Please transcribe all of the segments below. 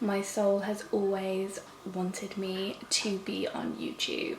My soul has always wanted me to be on YouTube.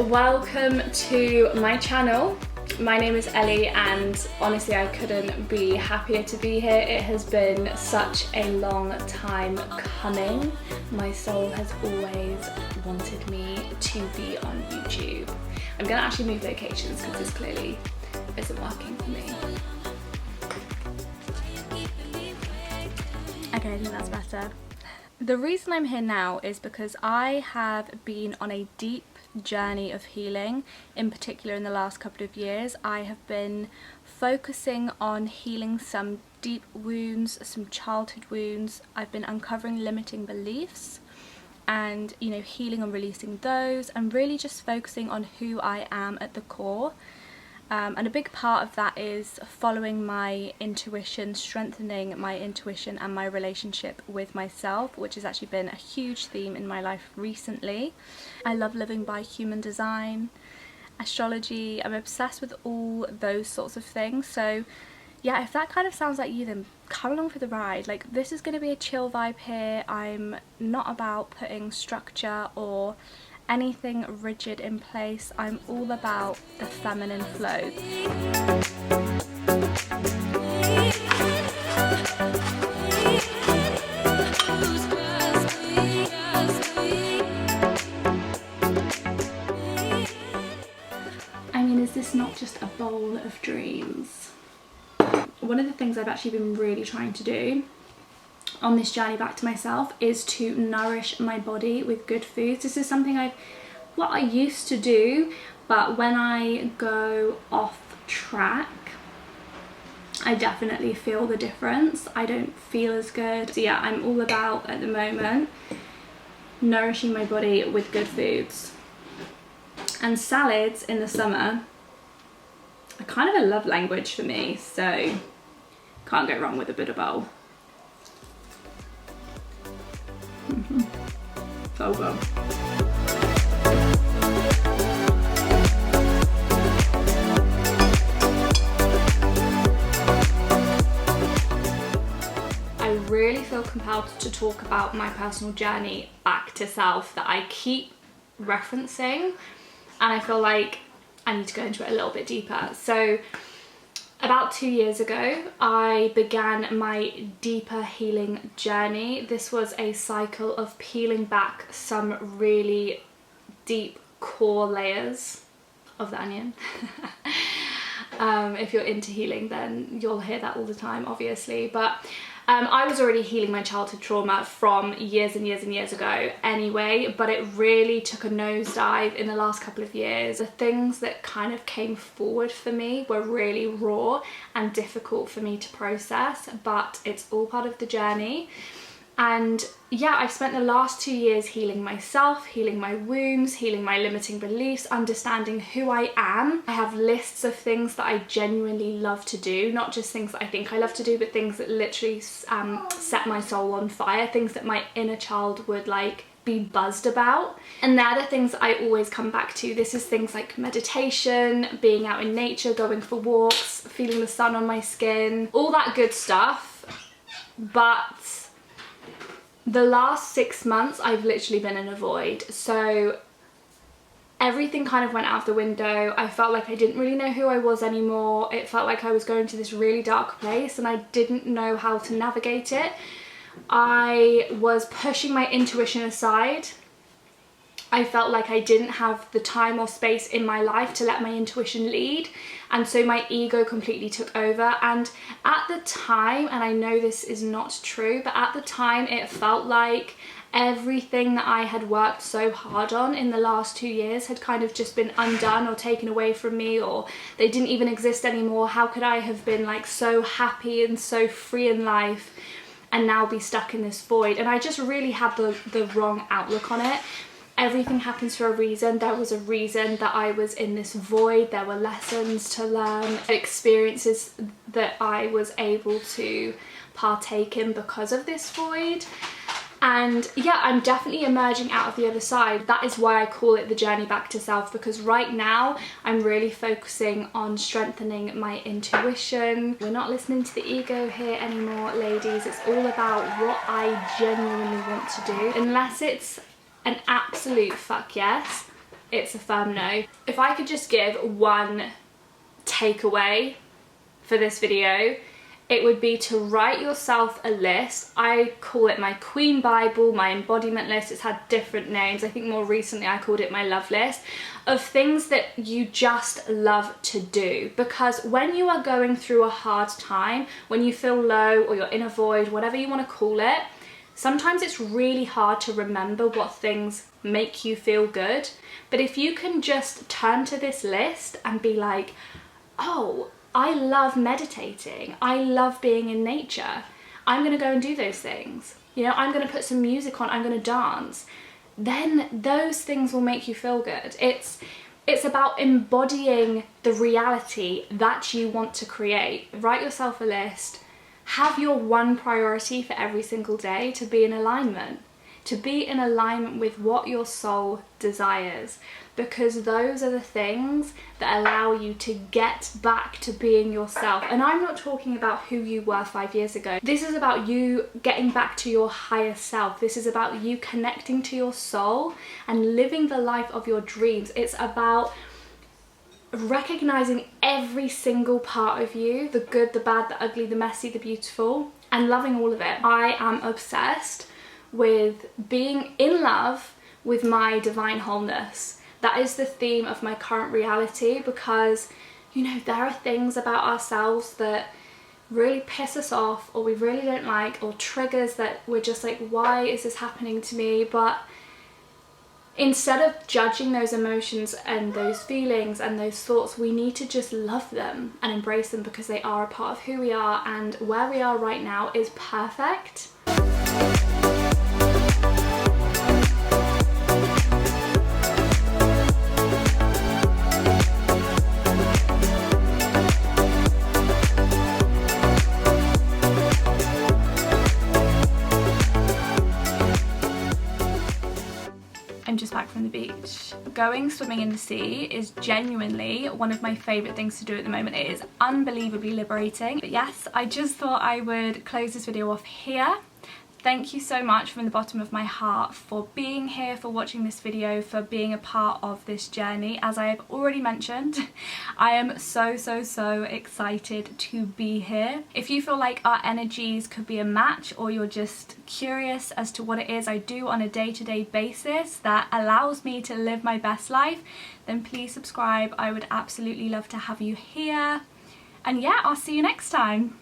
Welcome to my channel. My name is Ellie and honestly I couldn't be happier to be here. It has been such a long time coming. My soul has always wanted me to be on YouTube. I'm gonna actually move locations because this clearly isn't working for me. Okay, I think that's better. The reason I'm here now is because I have been on a deep journey of healing. In particular, in the last couple of years I have been focusing on healing some deep wounds, some childhood wounds. I've been uncovering limiting beliefs and, you know, healing and releasing those, and really just focusing on who I am at the core. And a big part of that is following my intuition, strengthening my intuition and my relationship with myself, which has actually been a huge theme in my life recently. I love living by human design, astrology. I'm obsessed with all those sorts of things. So yeah, if that kind of sounds like you, then come along for the ride. Like, this is going to be a chill vibe here. I'm not about putting structure or anything rigid in place. I'm all about the feminine flow. I mean, is this not just a bowl of dreams? One of the things I've actually been really trying to do on this journey back to myself is to nourish my body with good foods. This is something I used to do, but when I go off track I definitely feel the difference. I don't feel as good. So yeah, I'm all about, at the moment, nourishing my body with good foods. And salads in the summer are kind of a love language for me, so can't go wrong with a Buddha bowl. So good. I really feel compelled to talk about my personal journey back to self that I keep referencing, and I feel like I need to go into it a little bit deeper. So about 2 years ago, I began my deeper healing journey. This was a cycle of peeling back some really deep core layers of the onion. If you're into healing, then you'll hear that all the time, obviously. But I was already healing my childhood trauma from years and years and years ago anyway, but it really took a nosedive in the last couple of years. The things that kind of came forward for me were really raw and difficult for me to process, but it's all part of the journey. And yeah, I've spent the last 2 years healing myself, healing my wounds, healing my limiting beliefs, understanding who I am. I have lists of things that I genuinely love to do, not just things that I think I love to do, but things that literally set my soul on fire, things that my inner child would like be buzzed about. And they're the things that I always come back to. This is things like meditation, being out in nature, going for walks, feeling the sun on my skin, all that good stuff. But the last 6 months I've literally been in a void. So everything kind of went out the window. I felt like I didn't really know who I was anymore. It felt like I was going to this really dark place and I didn't know how to navigate it. I was pushing my intuition aside. I felt like I didn't have the time or space in my life to let my intuition lead, and so my ego completely took over. And at the time, and I know this is not true, but at the time it felt like everything that I had worked so hard on in the last 2 years had kind of just been undone or taken away from me, or they didn't even exist anymore. How could I have been like so happy and so free in life and now be stuck in this void? And I just really had the wrong outlook on it. Everything happens for a reason. There was a reason that I was in this void. There were lessons to learn, experiences that I was able to partake in because of this void. And yeah, I'm definitely emerging out of the other side. That is why I call it the journey back to self, because right now I'm really focusing on strengthening my intuition. We're not listening to the ego here anymore, ladies. It's all about what I genuinely want to do. Unless it's an absolute fuck yes, it's a firm no. If I could just give one takeaway for this video, it would be to write yourself a list. I call it my Queen Bible, my embodiment list. It's had different names. I think more recently I called it my love list, of things that you just love to do. Because when you are going through a hard time, when you feel low or you're in a void, whatever you want to call it, sometimes it's really hard to remember what things make you feel good. But if you can just turn to this list and be like, oh, I love meditating, I love being in nature, I'm gonna go and do those things. You know, I'm gonna put some music on, I'm gonna dance. Then those things will make you feel good. It's about embodying the reality that you want to create. Write yourself a list. Have your one priority for every single day to be in alignment. To be in alignment with what your soul desires, because those are the things that allow you to get back to being yourself. And I'm not talking about who you were 5 years ago. This is about you getting back to your higher self. This is about you connecting to your soul and living the life of your dreams. It's about recognizing every single part of you, the good, the bad, the ugly, the messy, the beautiful, and loving all of it. I am obsessed with being in love with my divine wholeness. That is the theme of my current reality, because, you know, there are things about ourselves that really piss us off, or we really don't like, or triggers that we're just like, why is this happening to me? But instead of judging those emotions and those feelings and those thoughts, we need to just love them and embrace them, because they are a part of who we are, and where we are right now is perfect. I'm just back from the beach. Going swimming in the sea is genuinely one of my favourite things to do at the moment. It is unbelievably liberating. But yes, I just thought I would close this video off here. Thank you so much from the bottom of my heart for being here, for watching this video, for being a part of this journey. As I have already mentioned, I am so excited to be here. If you feel like our energies could be a match, or you're just curious as to what it is I do on a day-to-day basis that allows me to live my best life, then please subscribe. I would absolutely love to have you here. And yeah, I'll see you next time.